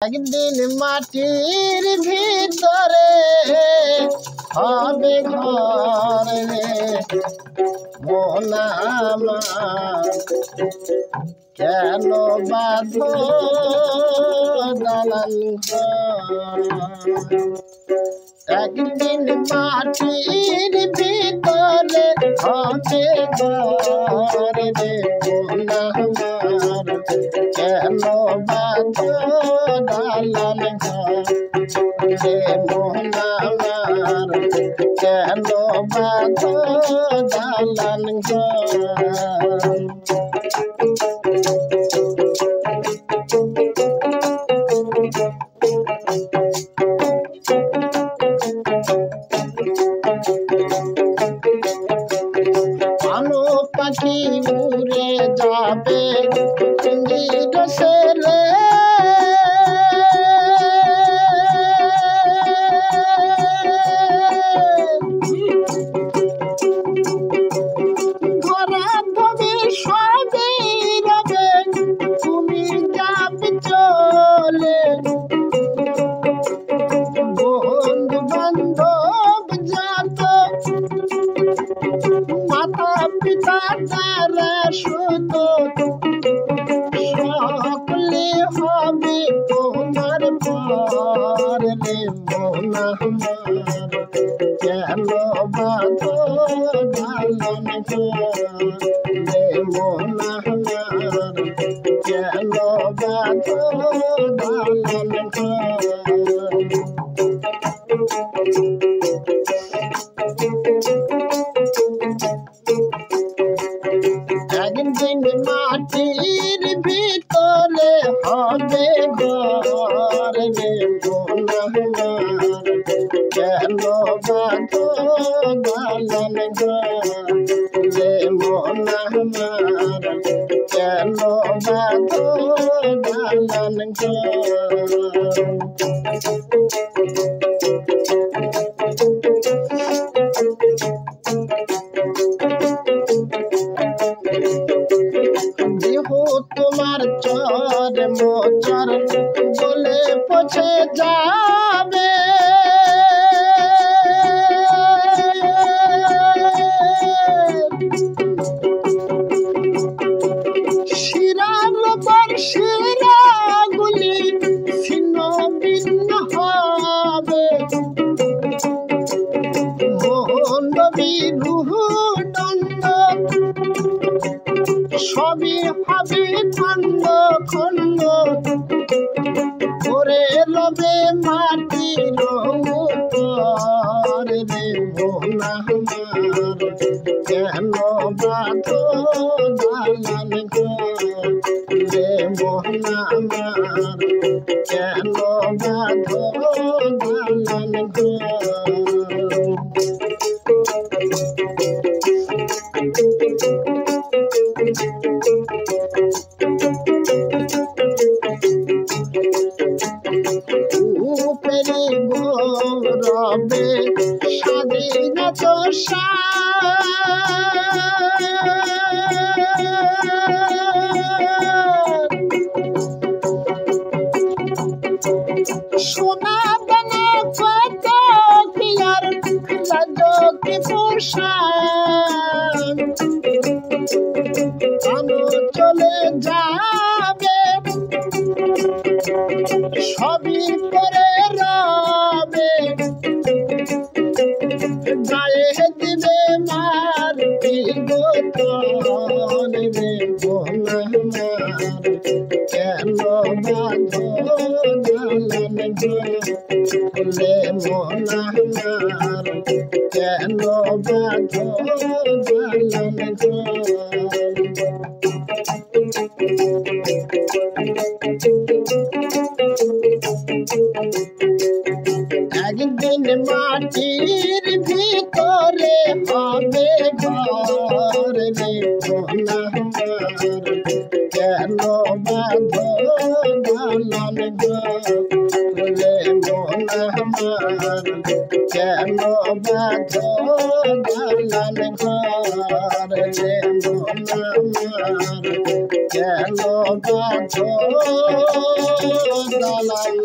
একদিন মাটির ভিতরে হবে ঘর রে মন আমার, কেন বাঁধো দালান ঘর। একদিন মাটির ভিতরে হবে ঘর রে মন আমার, কেন বাঁধো দালান ঘর রে মন আমার, কেন বাঁধো দালান ঘর। আলো পাখি উড়ে যাবে সঙ্গীত সেরে, ধরা ধবে সবে রবে তুমি যাবে চলে, বন্ধু বান্ধব যত মাতা পিতা তারা সুত সকলে হবে তোমার পর রে মন আমার, কেন বাঁধো দালান ঘর রে মন আমার, কেন বাঁধো দালান ঘর। একদিন মাটির ভিতরে হবে ঘর রে মন আমার, কেন বাঁধো দালান ঘর রে মন আমার, কেন বাঁধো দালান ঘর। দেহ তোমার চর মোচর বলে পচে যাবে, শিরার পর শিরাগুলি ছিন্ন ভিন্ন হবে, মন্দ বিরূহ দ্বন্দ্ব সবই হবে খন্ড খন্ড, করে রবে মাটির উপর রে মন আমার, কেন বাঁধো দালান ঘর রে মন আমার, কেন বাঁধো দালান ঘর। উপরে গৌরবে স্বাধীনত সোনা দানা কত পিয়ার রাজকে পোষান, আনো চলে যাবে সবই করে রবে, গায়ে দিবে মারতি গোতন রে মন আমার, কেন বাঁধো দালান ঘর রে মন আমার, কেন বাঁধো দালান ঘর। একদিন মাটির ভিতরে হবে ঘর রে মন আমার, কেন বাঁধো দালান ঘর রে মন আমার, কেন বাঁধো দালান ঘর রে মন আমার, কেন বাঁধো বানাই